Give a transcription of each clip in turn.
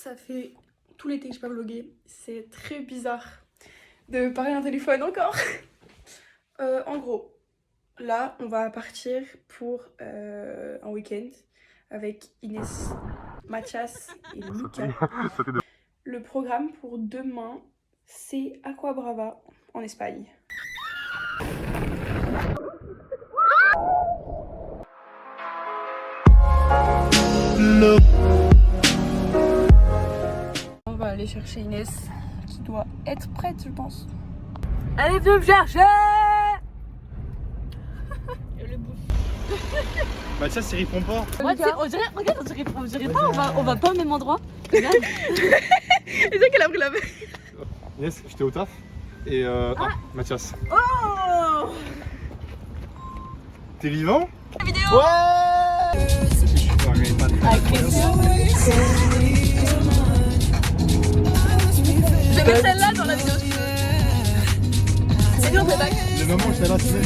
ça fait tout l'été que j'ai pas vlogué. C'est très bizarre de parler d'un téléphone encore. En gros, là, on va partir pour un week-end avec Inès, Mathias et Lucas. Le programme pour demain, c'est Aqua Brava en Espagne. On va aller chercher Inès qui doit être prête, je pense. Allez, viens me chercher. Mathias, il répond pas. Moi, tu sais, on dirait pas, on va pas au même endroit. Regarde. C'est ça qu'elle a pris la main. Inès, j'étais au taf et Mathias. Oh. T'es vivant? La vidéo. Ouais. Je vais mettre celle-là dans la vidéo. C'est bien, playback. Le moment où j'étais là, c'est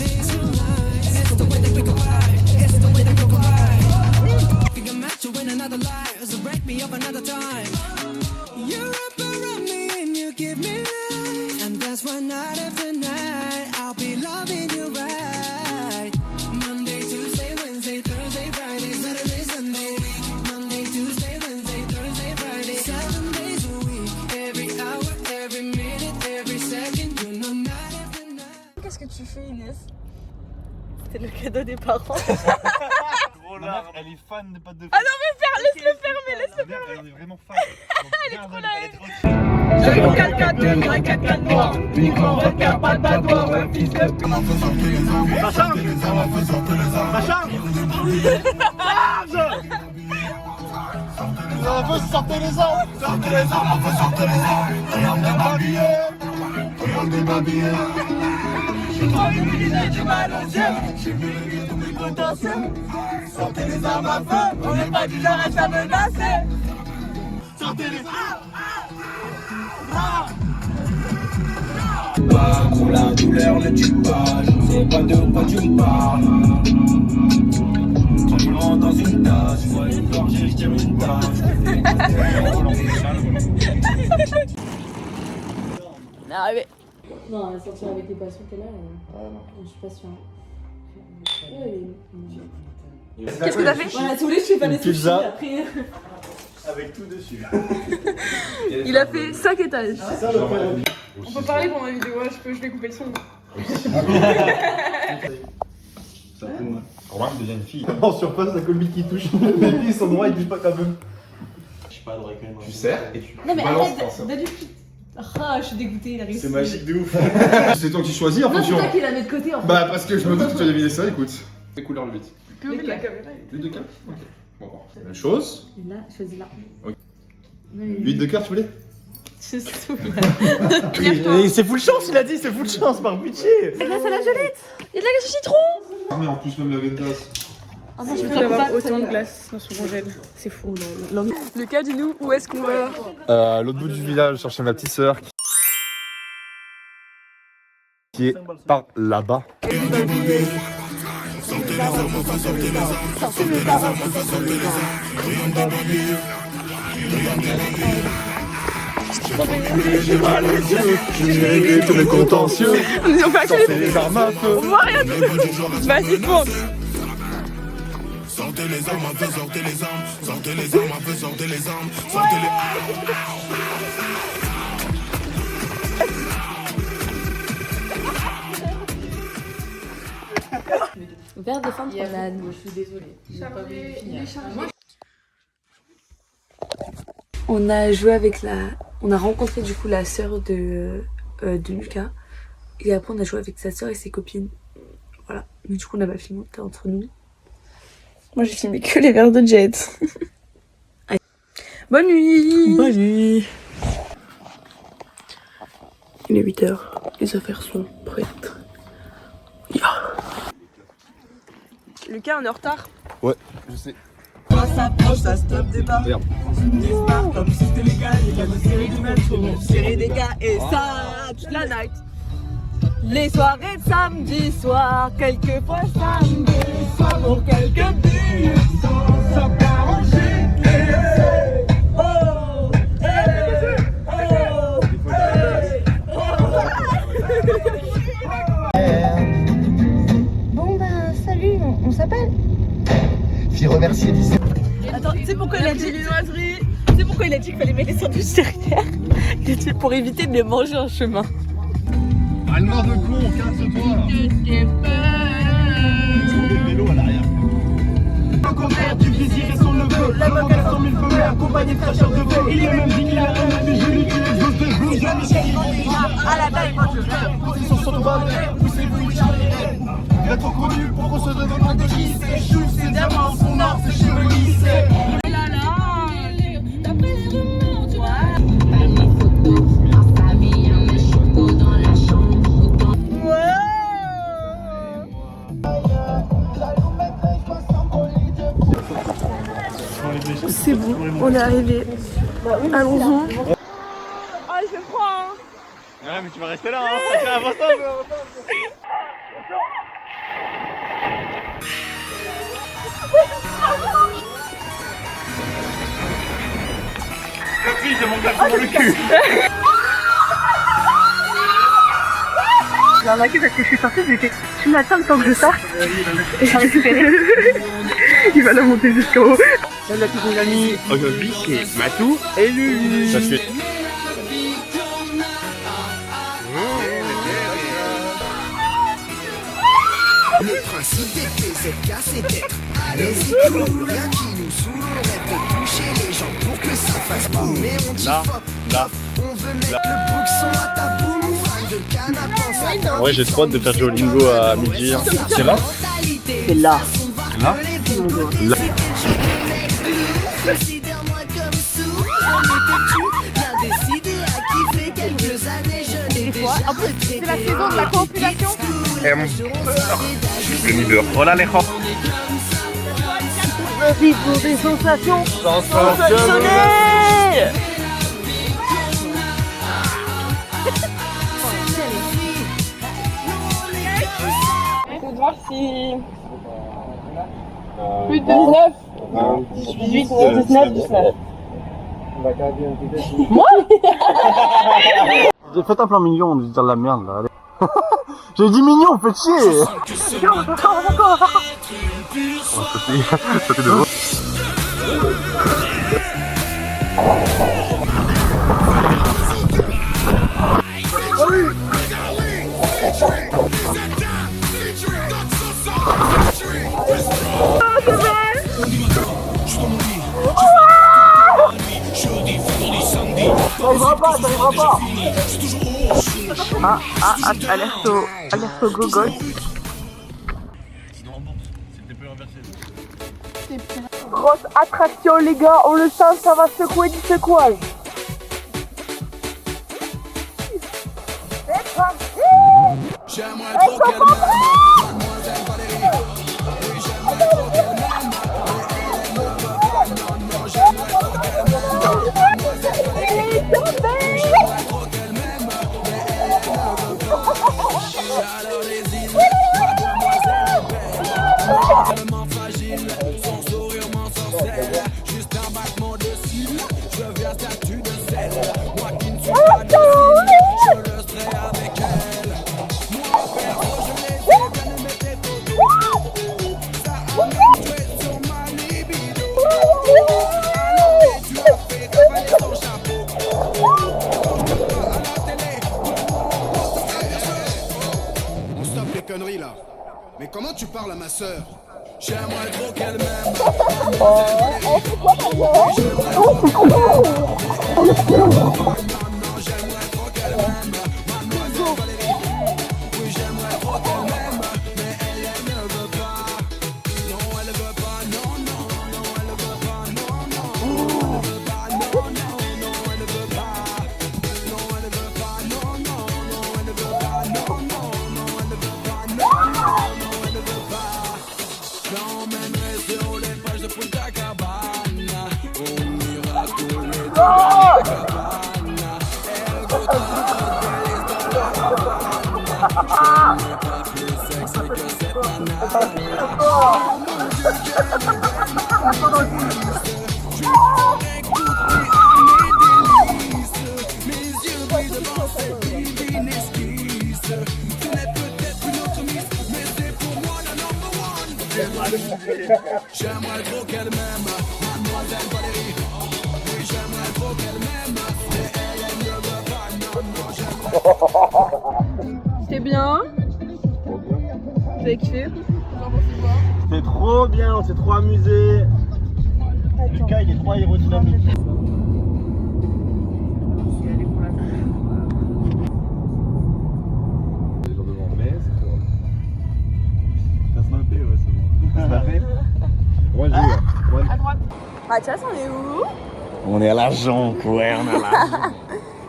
Qu'est-ce que tu fais, Inès? C'était le cadeau des parents. Elle est fan de pâtes de Ah non mais laisse-le fermer, laisse-le fermer. Elle est vraiment fan. Elle est trop là. J'ai une 4-4-2, une 4-4 noir. Uniquement requin, pas de badois, un fils de pute. Sacha Sacha on veut sortir les armes. Sortez les armes, on veut sortir les armes. Regarde les babillés. Regarde les babillés. J'ai trop humilié du mal aux yeux. J'ai vu les vies tous mes potentiels. Sortez les armes à feu. On n'est pas du genre à se menacer. Sortez les armes. Pas pour la douleur ne tue pas, je sais pas de quoi tu me parles. Tu rentres dans une tasse, je vois une gorgée, je tire une tasse. On est arrivé. Non, elle sortir avec les poissons qu'elle a, je suis pas sûre. Qu'est-ce que t'as fait? Voilà, tous les je fais pas les sushis pizza. après. Avec tout dessus. Il a fait 5 étages. Ça le problème. On peut parler pendant la vidéo, je vais couper le son. Ça tourne. Remarque, devient une fille. En surface, la colmite qui touche. Les filles sont droits, ils touchent pas quand même. Je suis pas droit quand même. Tu serres et tu Non mais balances arrête, donne une petite. Ah, je suis dégoûtée, il a réussi. C'est magique de ouf. C'est toi qui choisis en Non, c'est fonction. toi qui la mets de côté en fait. Bah, parce que je me doute que tu as deviné ça, écoute. Les couleurs le 8. Tu peux mettre la caméra. 8 de cœur. Ok. Bon, bon. Même chose. Et là, choisis là. Ok. 8 de cœur, tu voulais? Je suis saoule. C'est full chance, il a dit, c'est full chance, par pitié. Et là, c'est la gelette. Il y a de la glace au citron. Ah, mais en plus, même la Vendas. Ah non, Je je peux peux avoir pas autant de glace dans son congèle. C'est fou. Lucas, dis-nous où est-ce qu'on va? À l'autre bout du village, chercher ma petite sœur qui est par là-bas. J'ai mal aux yeux, j'ai réglé tous mes contentieux. On va Sortez les armes à feu. On voit rien du tout. Vas-y, fonce. Sortez les armes à feu, sortez les armes. Sortez les armes à feu, sortez les armes. Sortez les Vers des femmes promenades. Je suis désolée. On a joué avec on a rencontré du coup la sœur de Lucas. Et après on a joué avec sa sœur et ses copines. Voilà. Mais du coup on n'a pas filmé, on était entre nous. Moi, j'ai filmé que les verres de Jet. Bonne nuit. Bonne nuit. Il est 8h. Les affaires sont prêtes. Lucas, on est en retard. Ouais, je sais. Ça s'approche, ça stop débat. Merde. Dispart comme si c'était légal. Les gars de série du métro. Serrer des gars et ça toute la night. Les soirées de samedi soir, quelquefois samedi soir pour quelques buts sans s'arranger. Oh, pourquoi il a dit viennoiserie. Tu sais pourquoi il a dit qu'il fallait mettre les sandwichs derrière? Il a dit pour éviter de les manger en chemin. Ah, le noir de con, casse-toi. Des vélos à l'arrière. Le compère du vizir et son neveu. La meuf à 100 000 feux, accompagné de cracheurs de feu. Il est même dit qu'il a rien à mais je lui tue les os de vous. Jean-Michel, il vend déjà à la taille, moi je rêve. Position sur le bord de l'air, poussez-vous, il charge les rêves. Il est trop connu pour qu'on se demande de qui c'est. Chouf, c'est diamant, son or, c'est chevelu, c'est. C'est bon, on est arrivé. Allons-y. Ah, je prends. Ouais, mais tu vas rester là, hein. Avance un peu. La fille, j'ai mon garçon dans le cul. J'ai remarqué parce que je suis sortie, j'ai fait tu m'attends le temps que je sorte. Et j'ai récupéré. Il va la monter jusqu'en haut. Salut à tous mes amis, aujourd'hui c'est Matou et Lulu. Parce que... Le principe des PZK c'est d'être allez-y tout, rien qui nous saoule, on rêve de toucher les gens pour que ça fasse boum. Mais on dit fuck, on veut mettre le boxon à ta boum, fan de canapé. Ouais, j'ai trop hâte de faire Duolingo à midi. C'est là? C'est là. Là? Là. Considère-moi comme sourd, j'en étais tu, bien décidé à kiffer quelques années, je n'ai déjà En plus, c'est la saison de la coopulation. Le mi-beurre. Voilà les gens. Vas-y pour des sensations. Faut voir si... Plus de 19. 18, 19, 19. J'ai fait un plan mignon, on dit dire de la merde là. Allez. J'ai dit mignon, faites chier. C'était de vous. Alerte au gogol. Grosse attraction les gars, on le sent, ça va secouer du secouage. On stoppe les conneries là. Mais comment tu parles à ma sœur? J'aimerais trop qu'elle m'aime. J'aimerais trop qu'elle m'aime, mademoiselle Valérie. C'était bien. Vous avez kiffé? C'était trop bien, on s'est trop amusé. Lucas il est trop aérodynamique. Mathias, on est où? On est à l'argent, ouais, on est à l'argent.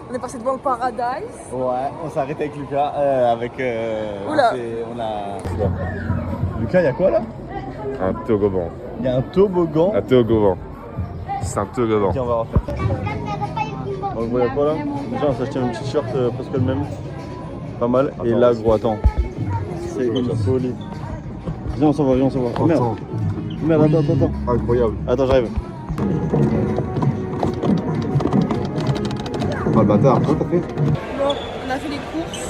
On est passé devant le Paradise. Ouais, on s'est arrêté avec Lucas, Oula. on a... Lucas, il y a quoi là? Un toboggan. Il y a un toboggan. Un toboggan. C'est un toboggan. Ok, on va refaire. Donc, il y a quoi là? Déjà, on s'est acheté un petit t-shirt presque le même. Pas mal. Et là, gros, attends. C'est une folie. Viens, on s'en va, viens, on s'en va. Oh, merde. Merde, attends. Incroyable. Attends, j'arrive. Oh le bâtard, quoi t'as fait? Bon, on a fait les courses.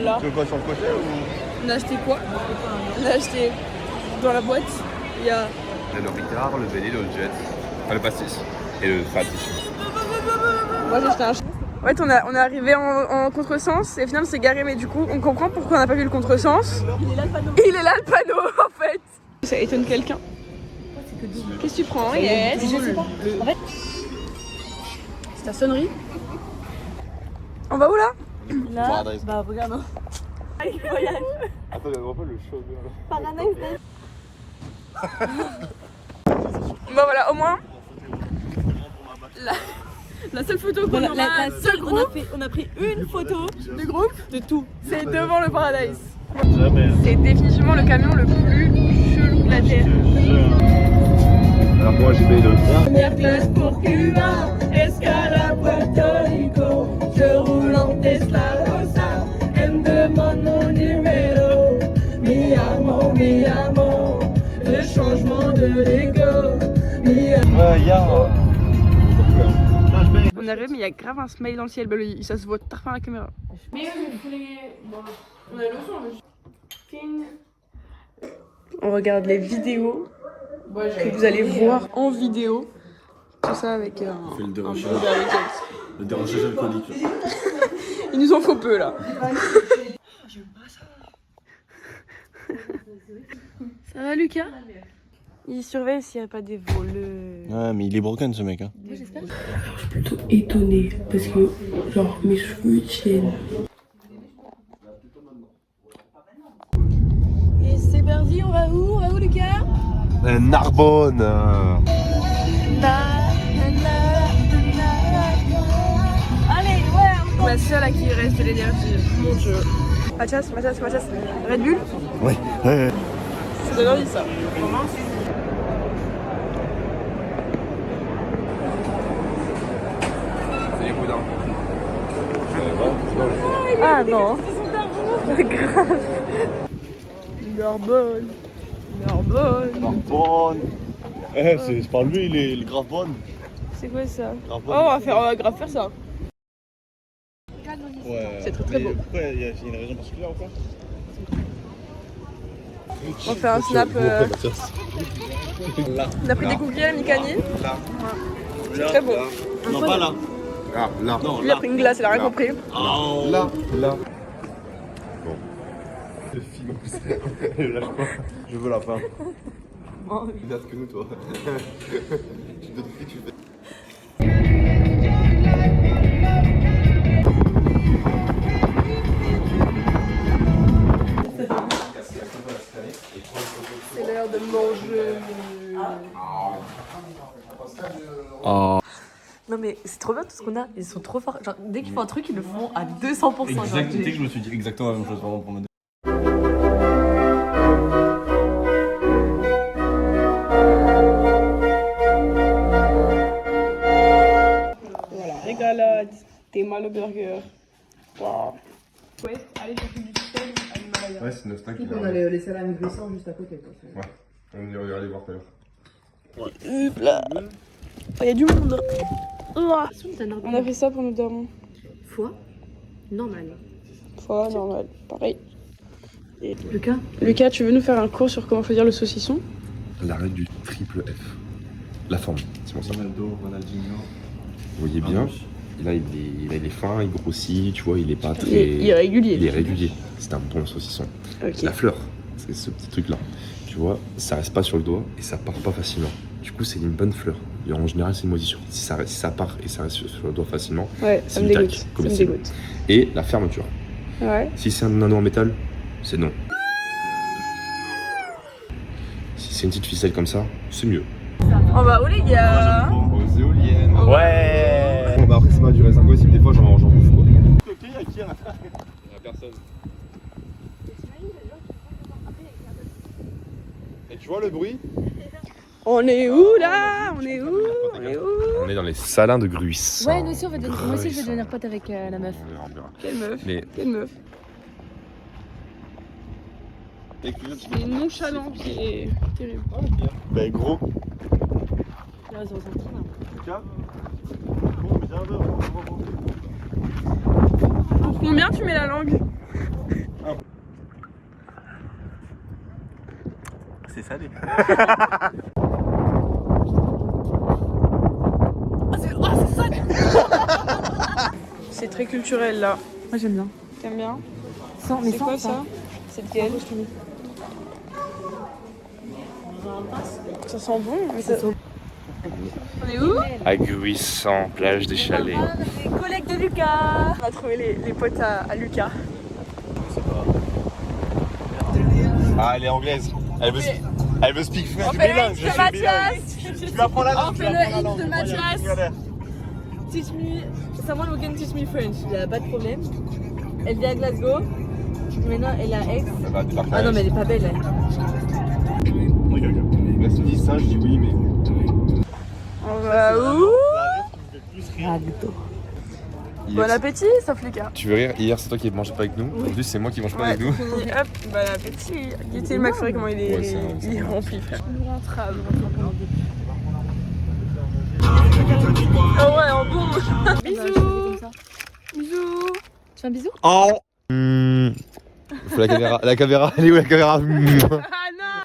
Là. Tu veux quoi sur le côté ou? On a acheté quoi? On a acheté dans la boîte. Il y a. Le Ricard, le Véli, le Jet, enfin, le pastis et le Fatish. Moi j'ai acheté un. En fait, on est arrivé en contresens et finalement c'est garé, mais du coup on comprend pourquoi on n'a pas vu le contresens. Il est là le panneau. Il est là le panneau en fait. Ça étonne quelqu'un. Qu'est-ce que tu prends? Yes. Je sais pas. En fait, c'est ta sonnerie. On va où là? Là, bah regarde. Hein. Attends, il y a un peu le show. Bon voilà, au moins la seule photo qu'on aura, La seule groupe, on a pris une photo du groupe, de tout. c'est devant le Paradise. Jamais. C'est définitivement le camion le plus chelou de la Terre. Alors moi j'ai payé le train. Première classe pour Cuba, escale à Puerto Rico. Je roule en Tesla Rosa, elle me demande mon numéro. Mi amor, le changement de l'ego. On arrive, mais il y a grave un smile dans le ciel, ça se voit tard par la caméra. Mais on a le son, on regarde les vidéos que vous allez voir en vidéo. Tout ça avec un Le déranchage alcoolique. Il nous en faut peu là. Ça va Lucas? Il surveille s'il n'y a pas des voleurs. Ouais, mais il est broken ce mec. Hein. Je suis plutôt étonnée parce que genre mes cheveux ils tiennent. Et c'est parti, on va où? Lucas? Narbonne. Allez, ouais. La seule à qui il reste de l'énergie. Mon dieu. Mathias, Red Bull? Ouais. Ça donne envie ça. C'est les boudins. Ah non. Grave. Narbonne. Je parle lui, il est grave bonne. C'est quoi ça? Grave Oh, bonne. on va grave faire ça. Ouais. C'est très beau. Pourquoi il y a une raison particulière ou quoi? On fait un snap. On a pris des cookies à Mikani. Là. C'est très beau. Non, pas là. Ah, là. Non, Lui a pris une glace, il a rien compris. Oh. Là. Bon. Le film, lâche pas. Je veux la fin. Plus date que nous, toi. Tu donnes qui tu fais. C'est l'heure de manger. Non mais c'est trop bien tout ce qu'on a, ils sont trop forts. Genre dès qu'ils font un truc, ils le font à 200%. Exact, tu sais que je me suis dit exactement la même chose vraiment pour me. Voilà, régalade. T'es mal au burger. Wow. Ouais, allez chercher du système à l'Himalaya. Ouais, c'est 9 stacks. On a les salamis glissants juste à côté. Ouais, on ira aller voir tout à l'heure. Hop là. Il y a du monde. Ouah. On a fait ça pour nous dormir. Foie normal. Fois normal, pareil. Et Lucas, tu veux nous faire un cours sur comment choisir le saucisson? L'arrêt du triple F. La forme, c'est bon ça. Ronaldo, Ronaldinho. Vous voyez bien. là, il est fin, il grossit, tu vois, il est pas très... Il est régulier. Il est régulier. C'est un bon saucisson. Ok. La fleur, c'est ce petit truc là. Tu vois, ça reste pas sur le doigt et ça part pas facilement. Du coup, c'est une bonne fleur. Et en général, c'est une moisissure. Si ça part et ça reste sur le doigt facilement, Ouais, c'est ça me du tac, dégoûte. Ça me comestible. dégoûte. Et la fermeture. Ouais. Si c'est un anneau en métal, c'est non. Si c'est une petite ficelle comme ça, c'est mieux. On va où les gars? Aux éoliennes. Ouais. Bon, bah après, c'est pas du raisin possible, des fois j'en bouffe quoi. Ok, y'a qui à la fin? Y'a personne. Et tu vois le bruit? On est où là? On est où? On est où? On est dans les salins de Gruis. Ouais, nous aussi, moi aussi je vais devenir pote avec la meuf. On verra. Quelle meuf? Mais Quelle meuf? Il est nonchalant, qui est terrible. Bah gros. Il reste dans un train, là. Tiens. Bon, mais viens, Pour combien tu mets la langue? c'est salé. C'est très culturel là. Moi j'aime bien. T'aimes bien? Mais C'est quoi ça? C'est lequel? Ça sent bon, mais ça... On est où? à Gruis, en plage des chalets. Les collègues de Lucas. On a trouvé les potes à Lucas. Ah, elle est anglaise. Elle veut speak French. On fait le X de Mathias. Tu m'apprends la langue. On fait le X de Mathias. Teach me, someone who can teach me French. Il n'y a pas de problème. Elle vit à Glasgow. Maintenant elle a ex. Ah non mais elle est pas belle elle. Là, si tu dis ça, je dis oui, mais. On va où? Ragoûto. Bon appétit, sauf Lucas. Tu veux rire? Hier, c'est toi qui mangeais pas avec nous. En plus, c'est moi qui mange pas avec nous. Fini, hop, bon appétit. Guettez le McFlurry, comment il est, Ouais, c'est il est rempli, frère. Nous rentrable. Oh ouais, en bon. Bisous. Bisous. Tu fais un bisou? Oh. Faut la caméra, elle est où la caméra?